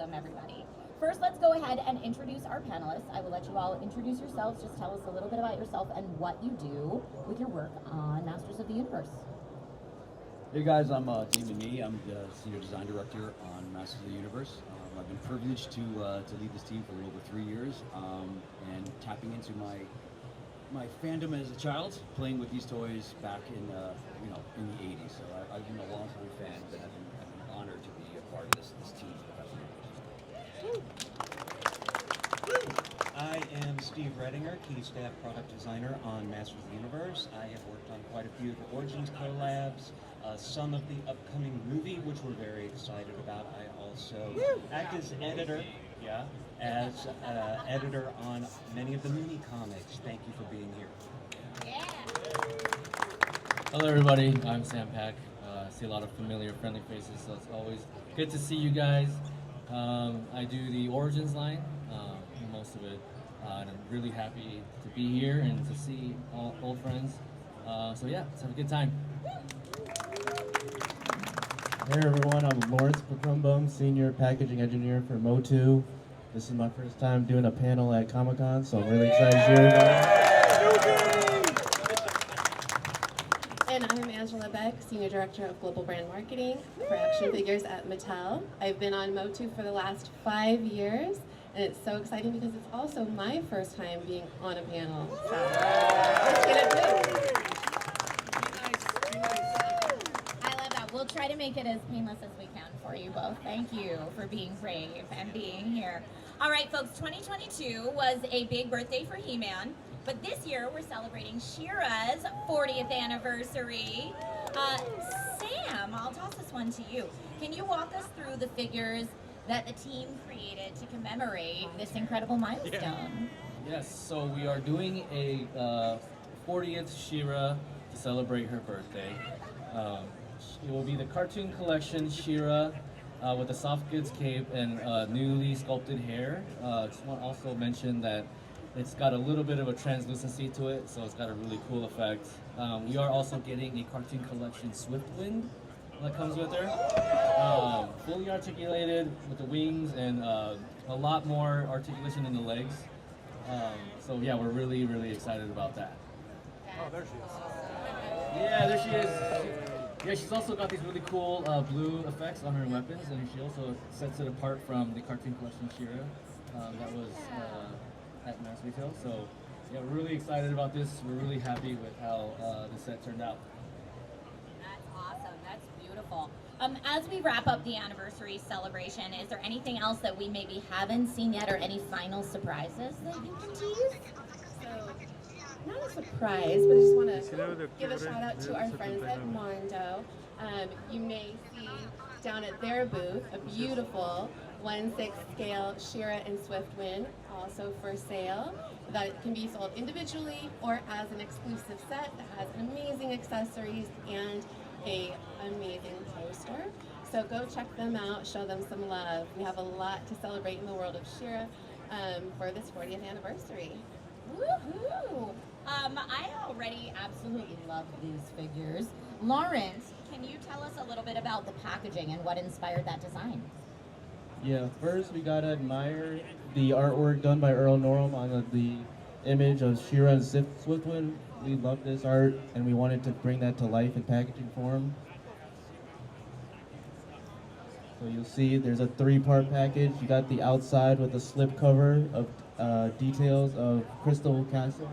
welcome everybody. First, let's go ahead and introduce our panelists. I will let you all introduce yourselves. Just tell us a little bit about yourself and what you do with your work on Masters of the Universe. Hey guys, I'm Damon Nee. I'm the Senior Design Director on Masters of the Universe. I've been privileged to lead this team for over 3 years, and tapping into my fandom as a child, playing with these toys back in in the '80s. So I've been a long-time fan, and I've been honored to be a part of this team for the past 3 years. I am Steve Redinger, Key Staff Product Designer on Masters of the Universe. I have worked on quite a few of the Origins collabs, some of the upcoming movie, which we're very excited about. I also act as editor, editor on many of the mini comics. Thank you for being here. Hello everybody, I'm Sam Pack. I see a lot of familiar, friendly faces, so it's always good to see you guys. I do the Origins line, most of it, and I'm really happy to be here and to see all old friends. So yeah, let's have a good time. Hey everyone, I'm Lawrence Pacrumbum, Senior Packaging Engineer for Motu. This is my first time doing a panel at Comic-Con, so I'm really excited to see everybody. And I'm Angela Beck, Senior Director of Global Brand Marketing for action figures at Mattel. I've been on Motu for the last 5 years, and it's so exciting because it's also my first time being on a panel. So let's get it moving. I love that. We'll try to make it as painless as we can for you both. Thank you for being brave and being here. All right, folks, 2022 was a big birthday for He-Man, but this year we're celebrating She-Ra's 40th anniversary. Sam, I'll toss this one to you. Can you walk us through the figures that the team created to commemorate this incredible milestone? Yes, so we are doing a 40th She-Ra to celebrate her birthday. It will be the cartoon collection She-Ra with a soft goods cape and newly sculpted hair. Just want to also mention that it's got a little bit of a translucency to it, so it's got a really cool effect. We are also getting a cartoon collection Swiftwind that comes with her. Fully articulated with the wings and a lot more articulation in the legs. So yeah, we're really, really excited about that. Oh, there she is. Yeah, there she is. Yeah, she's also got these really cool blue effects on her weapons, and she also sets it apart from the cartoon collection She-Ra that was at Mass Retail. So yeah, we're really excited about this. We're really happy with how the set turned out. That's awesome. That's beautiful. As we wrap up the anniversary celebration, is there anything else that we maybe haven't seen yet, or any final surprises that you can tease? So, not a surprise, but I just want to give a shout out to our friends at Mondo. You may see down at their booth a beautiful 1/6 scale She-Ra and Swiftwind, also for sale, that can be sold individually or as an exclusive set that has amazing accessories and a amazing poster. So go check them out, show them some love. We have a lot to celebrate in the world of She-Ra for this 40th anniversary. Woohoo! I already absolutely love these figures. Lawrence, can you tell us a little bit about the packaging and what inspired that design? Yeah, first we gotta admire the artwork done by Earl Norm on the image of She-Ra and Swiftwind. We love this art, and we wanted to bring that to life in packaging form. So you'll see there's a 3-part package. You got the outside with a slip cover of details of Crystal Castle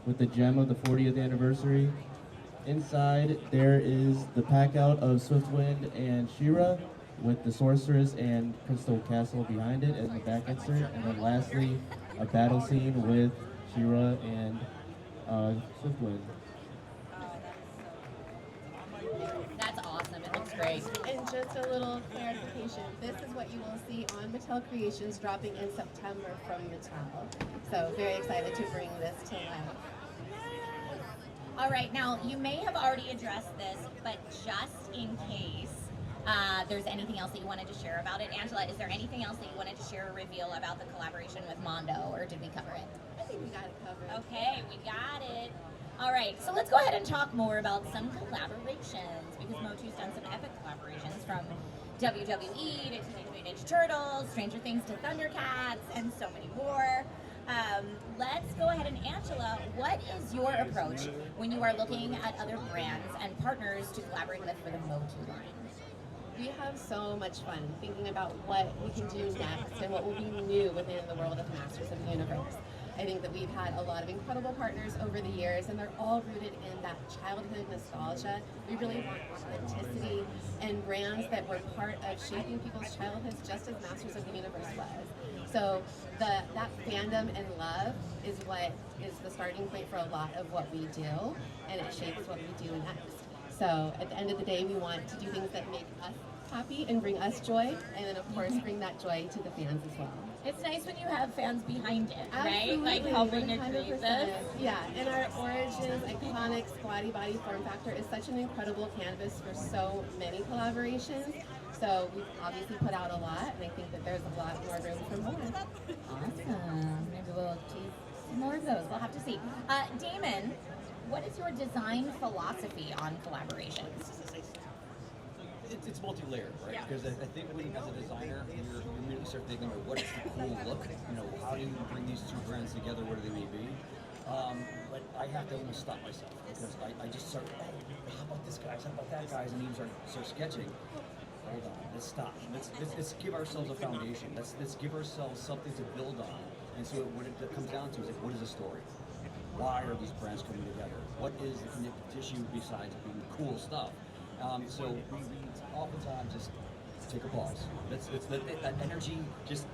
with the gem of the 40th anniversary. Inside there is the pack out of Swiftwind and She-Ra with the Sorceress and Crystal Castle behind it as the back insert. And then lastly, a battle scene with She-Ra and Swiftwind. That's awesome. It looks great. And just a little clarification, this is what you will see on Mattel Creations dropping in September from Mattel. So very excited to bring this to life. All right, now you may have already addressed this, but just in case there's anything else that you wanted to share about it. Angela, is there anything else that you wanted to share or reveal about the collaboration with Mondo, or did we cover it? I think we got it covered. Okay, we got it. All right, so let's go ahead and talk more about some collaborations, because Motu's done some epic collaborations, from WWE to Teenage Mutant Ninja Turtles, Stranger Things to Thundercats, and so many more. Let's go ahead and Angela, what is your approach when you are looking at other brands and partners to collaborate with for the Motu line? We have so much fun thinking about what we can do next and what will be new within the world of Masters of the Universe. I think that we've had a lot of incredible partners over the years, and they're all rooted in that childhood nostalgia. We really want authenticity and brands that were part of shaping people's childhoods just as Masters of the Universe was. So that fandom and love is what is the starting point for a lot of what we do, and it shapes what we do next. So at the end of the day, we want to do things that make us happy and bring us joy, and then of course bring that joy to the fans as well. It's nice when you have fans behind it, right? Absolutely, Like helping to create 100%. this. Yeah, and our Origins iconic Squatty Body form factor is such an incredible canvas for so many collaborations. So we've obviously put out a lot, and I think that there's a lot more room for more. Awesome. Maybe we'll tease some more of those. We'll have to see. Damon, what is your design philosophy on collaborations? It's multi-layered, right? Yeah. Because I think when, as a designer, you immediately start thinking, about what is the cool look? You know, how do you bring these two brands together, whatever they may be? But I have to almost stop myself because I just start, oh, how about this guys? How about that guys? And even start sketching. Hold on, let's stop. Let's give ourselves a foundation. Let's give ourselves something to build on. And so what it comes down to is like, what is the story? Why are these brands coming together? What is the connective tissue besides being cool stuff? So we oftentimes just take a pause. Let's let that energy just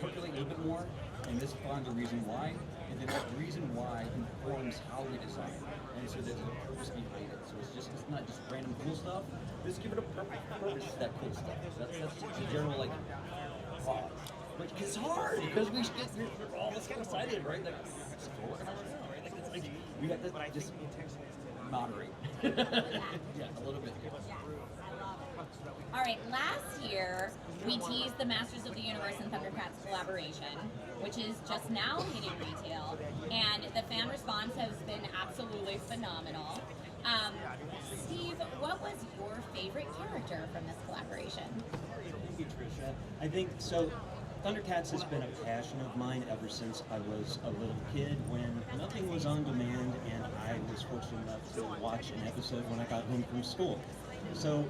percolate a little bit more, and let's find the reason why, and then that reason why informs how we design. And so there's a purpose behind it. So it's not just random cool stuff. Let's give it a purpose to that cool stuff. That's just a general like pause. But it's hard because we're all just kind of excited, right? Like, it's cool. Right? Like, it's like we have to just moderate. Yeah, a little bit. All right, last year we teased the Masters of the Universe and Thundercats collaboration, which is just now hitting retail, and the fan response has been absolutely phenomenal. Steve, what was your favorite character from this collaboration? Thank you, Tricia. I think so. Thundercats has been a passion of mine ever since I was a little kid when nothing was on demand and I was fortunate enough to watch an episode when I got home from school. So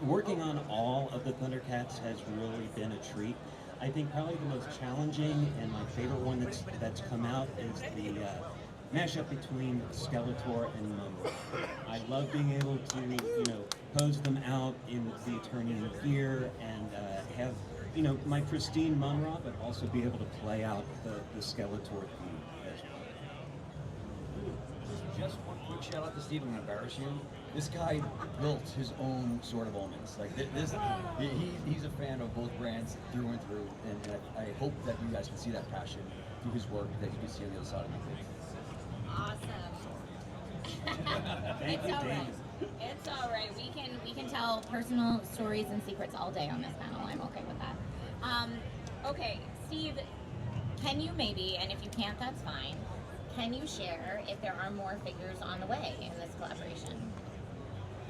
working on all of the Thundercats has really been a treat. I think probably the most challenging and my favorite one that's come out is the mashup between Skeletor and Mumra. I love being able to, pose them out in the Eternian gear and have my pristine Mumra, but also be able to play out the Skeletor theme as well. Just one quick shout out to Steve. I'm gonna embarrass you. This guy built his own sort of omens. Like he's a fan of both brands through and through, and I hope that you guys can see that passion through his work that you can see on the other side of my face. Awesome. Thank you, all Dave. right. It's all right. We can tell personal stories and secrets all day on this panel. I'm okay with that. Okay, Steve, can you maybe, and if you can't, that's fine. Can you share if there are more figures on the way in this collaboration?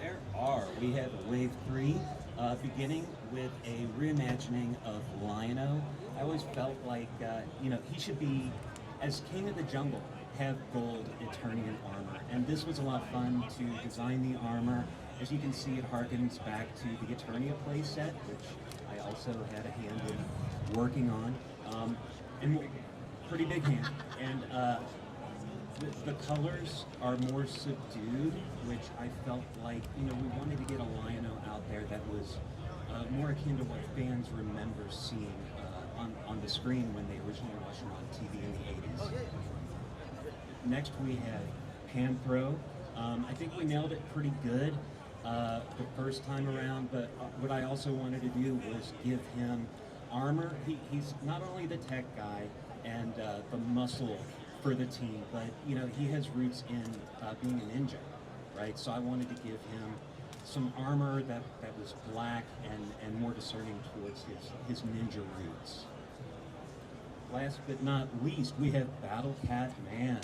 There are. We have Wave 3, beginning with a reimagining of Lion-O. I always felt like, he should be, as King of the Jungle, have gold Eternian armor. And this was a lot of fun to design the armor. As you can see, it harkens back to the Eternia playset, which I also had a hand in working on. And pretty big hand. And the colors are more subdued, which I felt like, we wanted to get a Lion-O out there that was more akin to what fans remember seeing on the screen when they originally watched them on TV in the 80s. Next we have Panthro. I think we nailed it pretty good the first time around, but what I also wanted to do was give him armor. He's not only the tech guy and the muscle for the team, but he has roots in being a ninja, right? So I wanted to give him some armor that was black and more discerning towards his ninja roots. Last but not least, we have Battle Cat Man.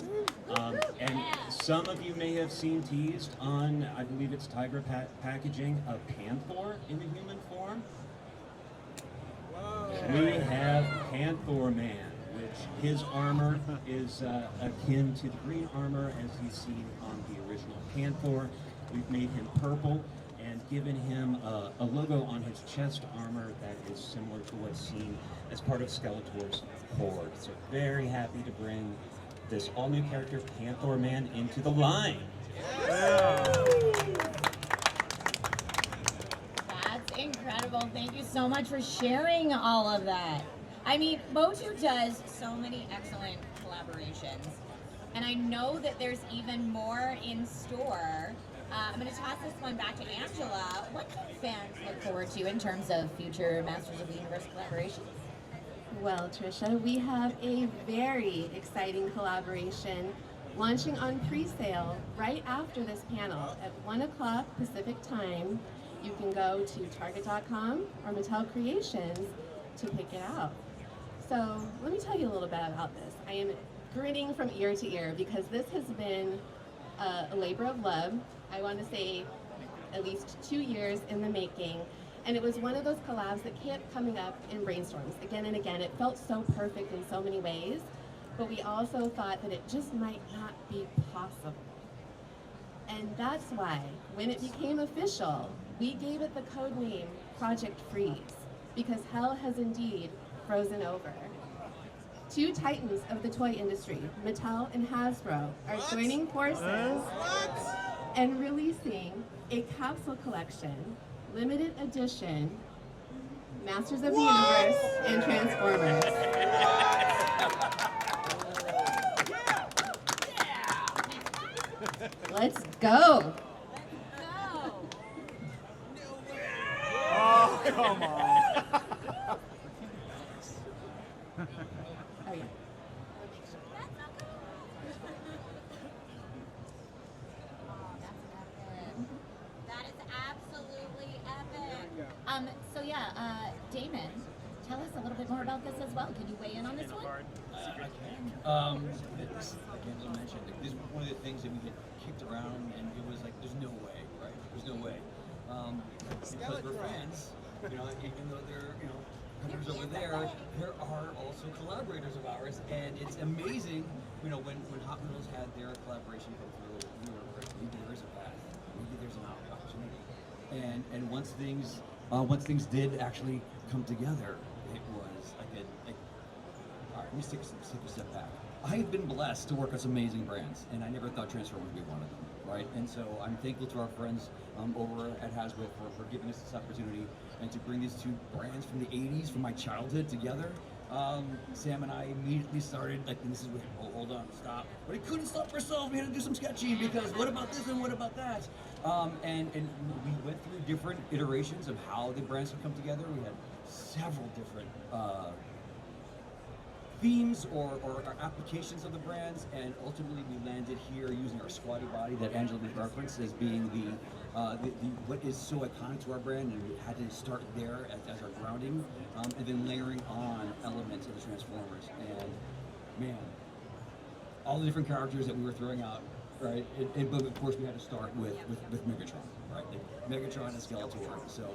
And some of you may have seen teased on, I believe it's Tiger packaging, a Panther in the human form. we have Panther Man, which his armor is akin to the green armor as he's seen on the original Panther. We've made him purple and given him a logo on his chest armor that is similar to what's seen as part of Skeletor's Horde. So very happy to bring this all-new character, Panther Man, into the line. That's incredible. Thank you so much for sharing all of that. I mean, Motu does so many excellent collaborations, and I know that there's even more in store. I'm going to toss this one back to Angela. What can fans look forward to in terms of future Masters of the Universe collaborations? Well, Trisha, we have a very exciting collaboration launching on pre-sale right after this panel at 1 o'clock Pacific time. You can go to Target.com or Mattel Creations to pick it out. So let me tell you a little bit about this. I am grinning from ear to ear because this has been a labor of love. I want to say at least 2 years in the making. And it was one of those collabs that kept coming up in brainstorms again and again. It felt so perfect in so many ways, but we also thought that it just might not be possible. And that's why, when it became official, we gave it the code name Project Freeze, because hell has indeed frozen over. Two titans of the toy industry, Mattel and Hasbro, are joining forces and releasing a capsule collection, limited edition, Masters of the Universe and Transformers. Let's go! Oh, come on. Oh yeah. That is absolutely epic. So yeah, Damon, tell us a little bit more about this as well. Can you weigh in on this one? I can. This, like Angela mentioned, like, this was one of the things that we get kicked around, and it was like, there's no way, right? There's no way. Because we're fans, you know, even though they're, you know, companies over there are also collaborators of ours, and it's amazing, you know, when Hot Wheels had their collaboration go through, we were like, maybe there's a path, maybe there's an opportunity. And once things did actually come together, it was like all right, let me take a step back. I have been blessed to work with some amazing brands, and I never thought Transformers would be one of them, right? And so I'm thankful to our friends over at Hasbro for giving us this opportunity and to bring these two brands from the 80s, from my childhood, together. Sam and I immediately started, like, and this is, hold on, stop. But we couldn't stop ourselves, we had to do some sketching, because what about this and what about that? And we went through different iterations of how the brands would come together. We had several different themes or applications of the brands, and ultimately we landed here using our squatty body that Angela made reference as being the what is so iconic to our brand, and we had to start there as our grounding, and then layering on elements of the Transformers. And man, all the different characters that we were throwing out, right? But of course we had to start with Megatron, right? Like Megatron and Skeletor. So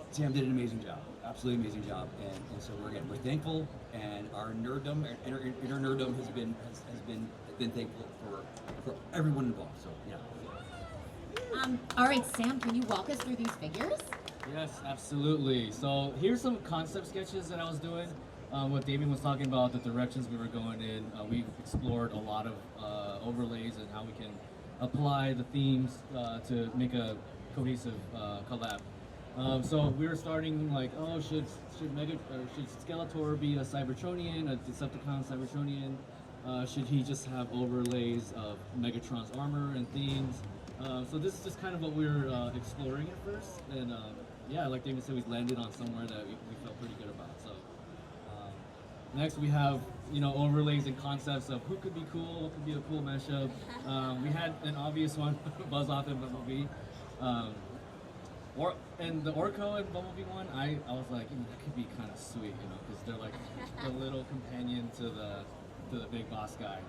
Sam did an amazing job, absolutely amazing job, and so we're thankful, and our nerddom, inner nerddom has been thankful for everyone involved. So yeah. All right, Sam, can you walk us through these figures? Yes, absolutely. So here's some concept sketches that I was doing. What Damien was talking about, the directions we were going in. We've explored a lot of overlays and how we can apply the themes to make a cohesive collab. So we were starting like, oh, should Skeletor be a Cybertronian, a Decepticon Cybertronian? Should he just have overlays of Megatron's armor and themes? So this is just kind of what we were exploring at first, and yeah, like David said, we landed on somewhere that we felt pretty good about. So next we have, you know, overlays and concepts of who could be cool, what could be a cool mashup. We had an obvious one, Buzz Off and Bumblebee. And the Orko and Bumblebee one, I was like, that could be kind of sweet, you know, because they're like the little companion to the big boss guy.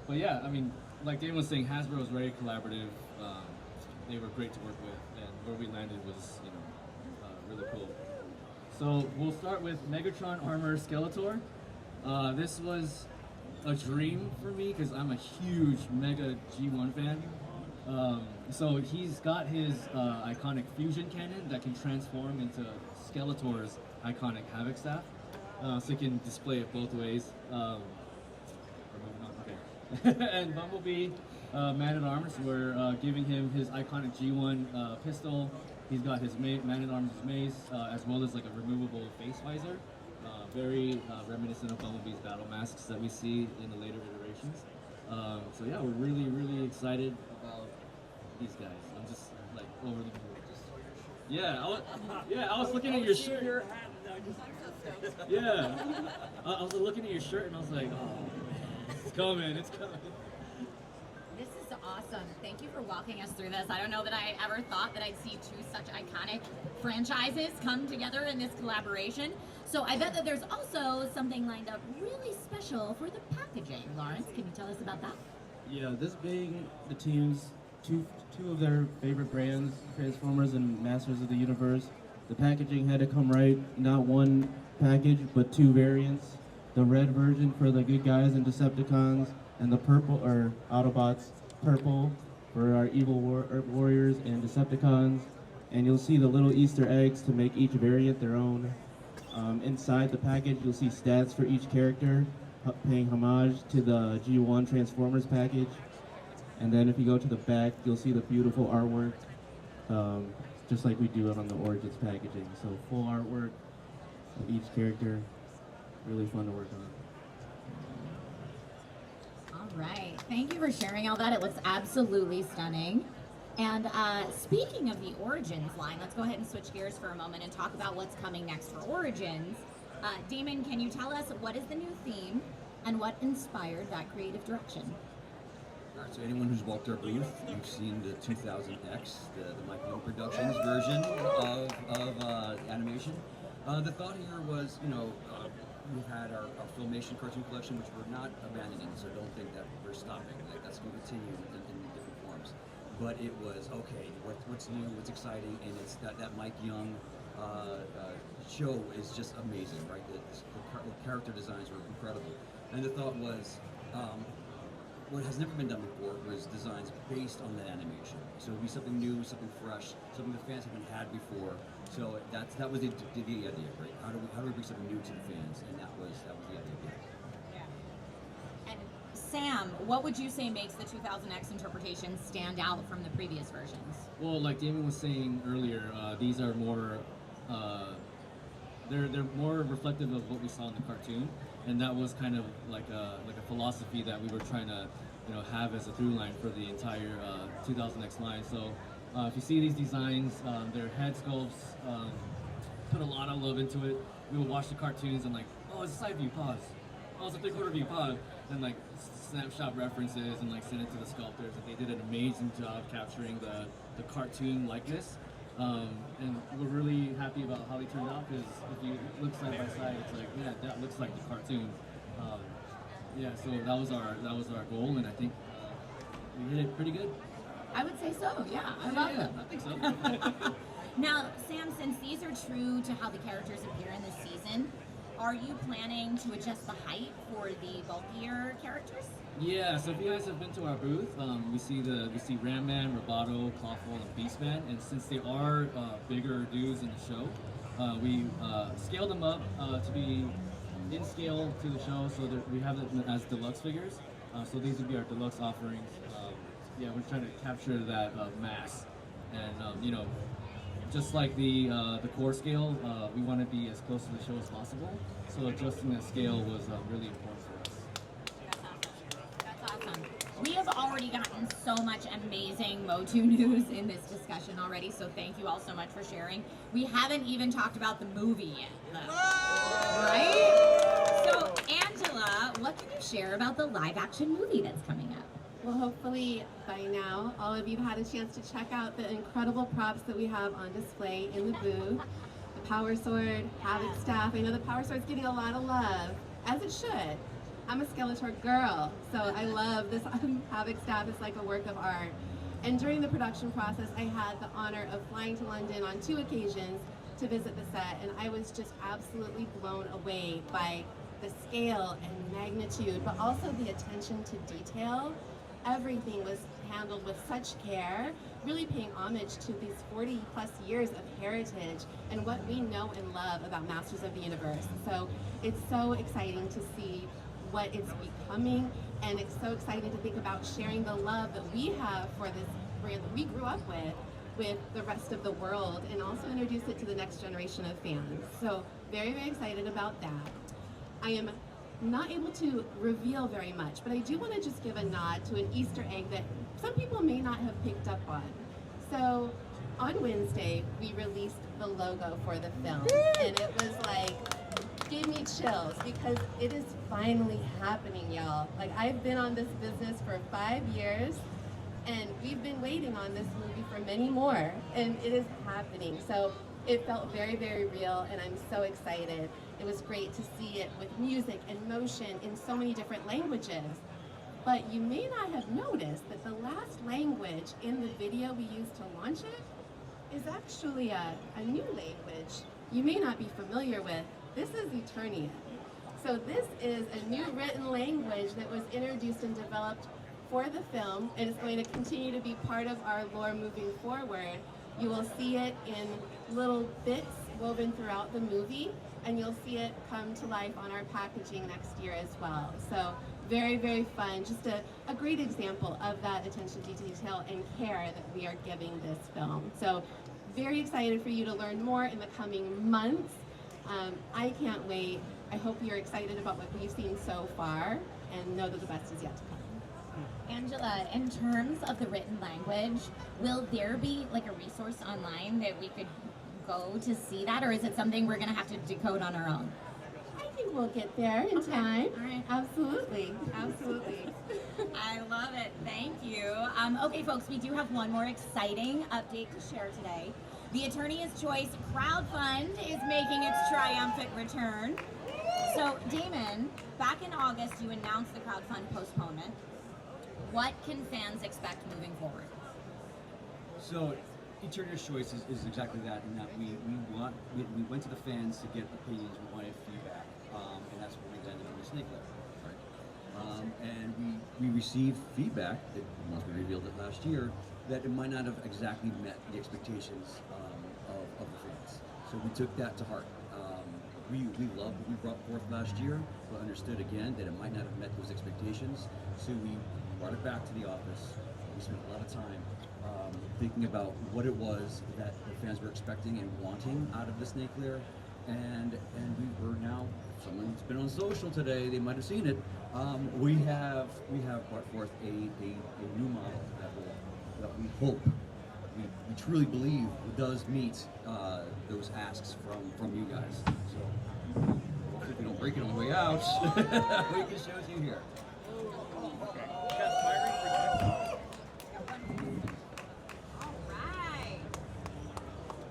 But yeah, I mean, like David was saying, Hasbro was very collaborative. They were great to work with, and where we landed was, you know, really cool. So we'll start with Megatron Armor Skeletor. This was a dream for me because I'm a huge Mega G1 fan. So he's got his iconic fusion cannon that can transform into Skeletor's iconic Havoc Staff. So you can display it both ways. Okay. And Bumblebee, Man-at-Arms, we're giving him his iconic G1 pistol. He's got his Man-at-Arms mace, as well as like a removable face visor. Very reminiscent of Bumblebee's battle masks that we see in the later iterations. So yeah, we're really, really excited about these guys. I'm just like over the moon. Yeah, I was looking at your shirt. Yeah, I was looking at your shirt and I was like, oh, it's coming, it's coming. This is awesome. Thank you for walking us through this. I don't know that I ever thought that I'd see two such iconic franchises come together in this collaboration. So I bet that there's also something lined up really special for the packaging. Lawrence, can you tell us about that? Yeah, this being the team's two of their favorite brands, Transformers and Masters of the Universe, the packaging had to come right. Not one package, but two variants. The red version for the good guys and Decepticons, and the purple, or Autobots, purple for our evil warriors and Decepticons. And you'll see the little Easter eggs to make each variant their own. Inside the package, you'll see stats for each character, paying homage to the G1 Transformers package. And then if you go to the back, you'll see the beautiful artwork, just like we do it on the Origins packaging. So full artwork of each character, really fun to work on. All right. Thank you for sharing all that. It looks absolutely stunning. And speaking of the Origins line, let's go ahead and switch gears for a moment and talk about what's coming next for Origins. Damon, can you tell us what is the new theme and what inspired that creative direction? All right, so anyone who's walked our booth, you've seen the 2000X, the Mike Young Productions version of animation. The thought here was, we've had our Filmation cartoon collection, which we're not abandoning, so don't think that we're stopping. Like, that's going to continue in different forms. But it was, okay, what's new, what's exciting, and it's that Mike Young show is just amazing, right? The character designs were incredible. And the thought was, what has never been done before was designs based on that animation. So it would be something new, something fresh, something the fans haven't had before. So that was the idea, right? How do we bring something new to the fans? And that was the idea. And Sam, what would you say makes the 2000X interpretation stand out from the previous versions? Well, like Damon was saying earlier, these are more, they're more reflective of what we saw in the cartoon, and that was kind of like a philosophy that we were trying to, have as a through line for the entire 2000X line. So if you see these designs, they're head sculpts, put a lot of love into it. We would watch the cartoons and like, oh, it's a side view, pause. Oh, it's a 3/4 view, pause. And like snapshot references and like send it to the sculptors. And they did an amazing job capturing the cartoon likeness. And we're really happy about how they turned out, because if you look side by side, it's like, yeah, that looks like the cartoon. So that was our goal, and I think we hit it pretty good. I would say so, yeah. I love them. I think so. Now, Sam, since these are true to how the characters appear in this season, are you planning to adjust the height for the bulkier characters? Yeah, so if you guys have been to our booth, we see Ram Man, Roboto, Clawful, and Beastman, and since they are bigger dudes in the show, we scaled them up to be in scale to the show, so that we have them as deluxe figures. So these would be our deluxe offerings. We're trying to capture that mass, and just like the core scale, we want to be as close to the show as possible. So adjusting that scale was really important for us. That's awesome. We have already gotten so much amazing Motu news in this discussion already, so thank you all so much for sharing. We haven't even talked about the movie yet, though. Right? So, Angela, what can you share about the live-action movie that's coming up? Well, hopefully by now, all of you have had a chance to check out the incredible props that we have on display in the booth. The Power Sword, Havoc Staff. I know the Power Sword's getting a lot of love, as it should. I'm a Skeletor girl, so I love this Havoc Staff. It's like a work of art. And during the production process, I had the honor of flying to London on 2 occasions to visit the set, and I was just absolutely blown away by the scale and magnitude, but also the attention to detail. Everything was handled with such care, really paying homage to these 40 plus years of heritage and what we know and love about Masters of the Universe. So it's so exciting to see what it's becoming, and it's so exciting to think about sharing the love that we have for this brand that we grew up with the rest of the world, and also introduce it to the next generation of fans. So very, very excited about that. I am not able to reveal very much, but I do want to just give a nod to an Easter egg that some people may not have picked up on. So on Wednesday, we released the logo for the film, and it was like, gave me chills because it is finally happening, y'all. Like, I've been on this business for 5 years, and we've been waiting on this movie for many more, and it is happening. So it felt very, very real, and I'm so excited. It was great to see it with music and motion in so many different languages. But you may not have noticed that the last language in the video we used to launch it is actually a new language you may not be familiar with. This is Eternia. So this is a new written language that was introduced and developed for the film, and it's going to continue to be part of our lore moving forward. You will see it in little bits woven throughout the movie, and you'll see it come to life on our packaging next year as well. So very, very fun. Just a great example of that attention to detail and care that we are giving this film. So very excited for you to learn more in the coming months. I can't wait. I hope you're excited about what we've seen so far, and know that the best is yet to come. Angela, in terms of the written language, will there be like a resource online that we could go to see that, or is it something we're going to have to decode on our own? I think we'll get there in time. All right. Absolutely, absolutely. I love it. Thank you. Okay, folks, we do have one more exciting update to share today. The Eternia's Choice crowdfund is making its triumphant return. So, Damon, back in August, you announced the crowdfund postponement. What can fans expect moving forward? So, Eternia's Choice is exactly that, in that we went to the fans to get opinions, we wanted feedback, and that's where we landed on the Snake Lair, right? And we received feedback that, once we revealed it last year, that it might not have exactly met the expectations of the fans. So we took that to heart. We loved what we brought forth last year, but understood again that it might not have met those expectations. So we brought it back to the office. We spent a lot of time thinking about what it was that the fans were expecting and wanting out of the Snake Lair, and we were now. If someone's been on social today, they might have seen it. We have brought forth a new model that we hope, we truly believe does meet those asks from you guys. So if we don't break it on the way out, we can show it to you here.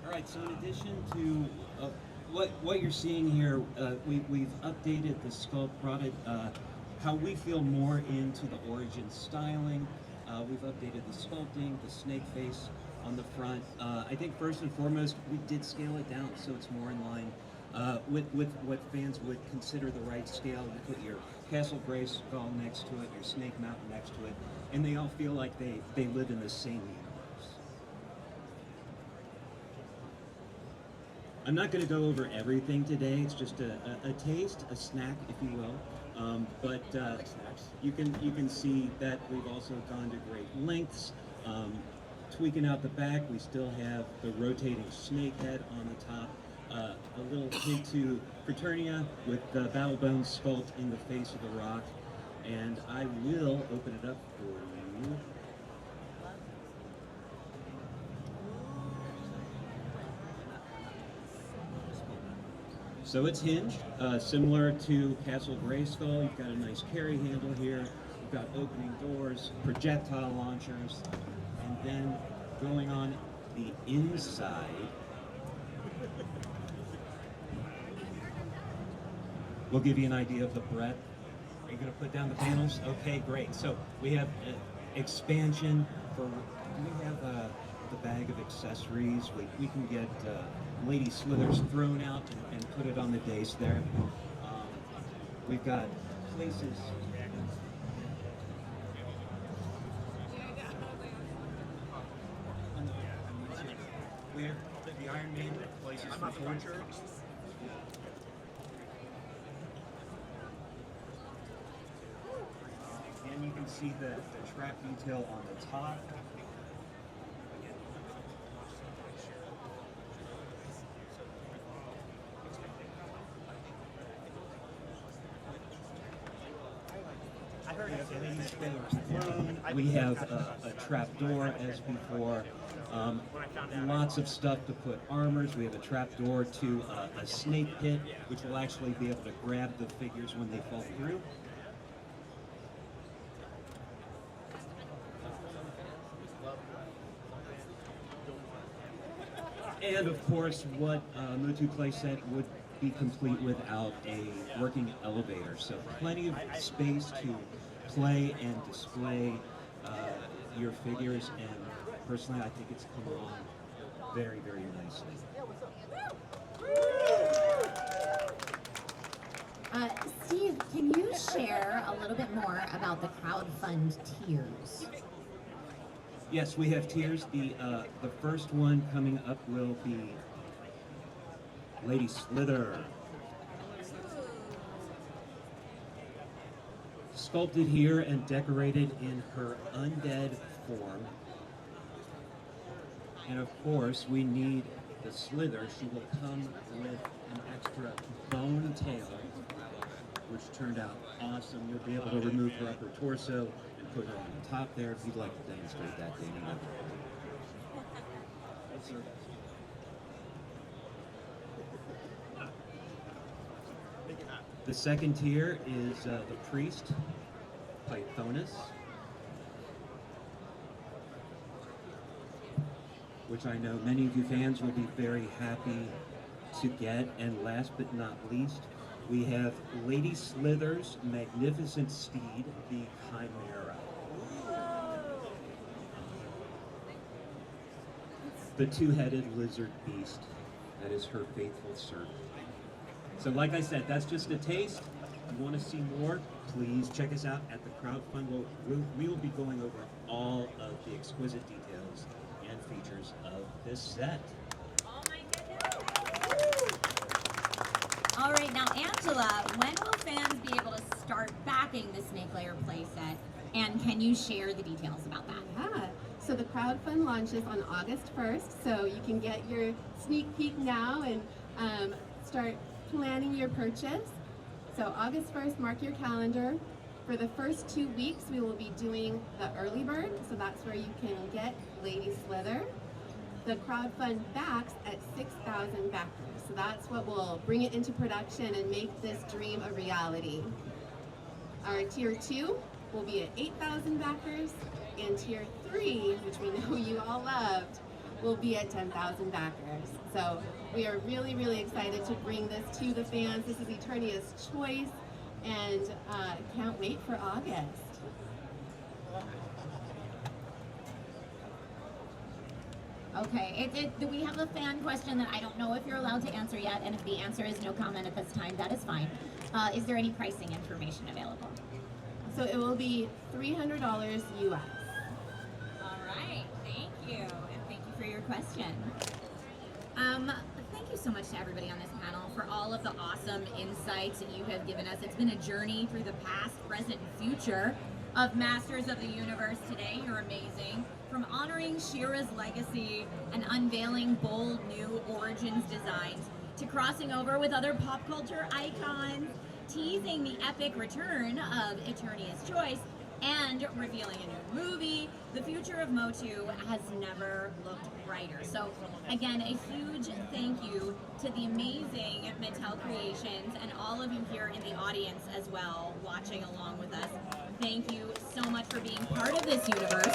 All right, so in addition to what you're seeing here, we've updated the sculpt, brought it how we feel more into the origin styling. We've updated the sculpting, the snake face on the front. I think first and foremost, we did scale it down so it's more in line with what fans would consider the right scale. You put your Castle Grayskull next to it, your Snake Mountain next to it, and they all feel like they live in the same universe. I'm not going to go over everything today. It's just a taste, a snack, if you will. But you can see that we've also gone to great lengths. Tweaking out the back, we still have the rotating snake head on the top. A little hint to Fraternia with the Battlebone sculpt in the face of the rock. And I will open it up for you. So it's hinged, similar to Castle Grayskull. You've got a nice carry handle here. You've got opening doors, projectile launchers, and then going on the inside, we'll give you an idea of the breadth. Are you going to put down the panels? Okay, great. So we have expansion for. Do we have the bag of accessories. We can get Lady Slithers thrown out and put it on the dais there. We've got places. Where the Iron Maiden places for furniture. And you can see the trap detail on the top. We have a trap door as before. Lots of stuff to put armors. We have a trap door to a snake pit, which will actually be able to grab the figures when they fall through. And of course, what Motu playset would be complete without a working elevator. So plenty of space to play and display your figures, and personally I think it's come along very, very nicely. Steve, can you share a little bit more about the crowdfund tiers? Yes, we have tiers. The first one coming up will be Lady Slither. Sculpted here and decorated in her undead form. And of course, we need the Slither. She will come with an extra bone tail, which turned out awesome. You'll be able to remove her upper torso and put her on the top there if you'd like to demonstrate that, Dana. The second tier is the Priest, Pythonus, which I know many of you fans will be very happy to get. And last but not least, we have Lady Slither's magnificent steed, the Chimera. The two-headed lizard beast that is her faithful servant. So like I said, that's just a taste. If you want to see more, please check us out at the crowdfund. We will be going over all of the exquisite details and features of this set. Oh my goodness! All right, now Angela, when will fans be able to start backing the Snake Layer playset? And can you share the details about that? Yeah, so the crowdfund launches on August 1st, so you can get your sneak peek now and start planning your purchase. So August 1st, mark your calendar. For the first 2 weeks, we will be doing the early bird, so that's where you can get Lady Slither. The crowdfund backs at 6,000 backers, so that's what will bring it into production and make this dream a reality. Our tier 2 will be at 8,000 backers, and tier 3, which we know you all loved, will be at 10,000 backers. So we are really, really excited to bring this to the fans. This is Eternia's choice, and can't wait for August. Okay, we have a fan question that I don't know if you're allowed to answer yet, and if the answer is no comment at this time, that is fine. Is there any pricing information available? So it will be $300 US. All right, thank you, and thank you for your question. Thank you so much to everybody on this panel for all of the awesome insights that you have given us. It's been a journey through the past, present, and future of Masters of the Universe today. You're amazing. From honoring She-Ra's legacy and unveiling bold new Origins designs, to crossing over with other pop culture icons, teasing the epic return of Eternia's Choice, and revealing a new movie, the future of Motu has never looked brighter. So again, a huge thank you to the amazing Mattel Creations and all of you here in the audience as well, watching along with us. Thank you so much for being part of this universe.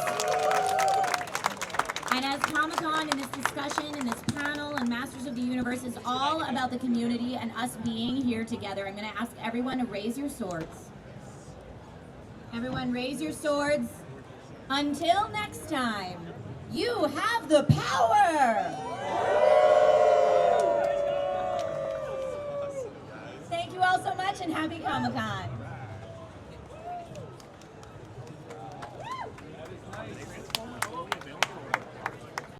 And as Comic-Con and this discussion and this panel and Masters of the Universe is all about the community and us being here together, I'm going to ask everyone to raise your swords. Everyone raise your swords. Until next time, You have the power! Thank you all so much and happy Comic-Con.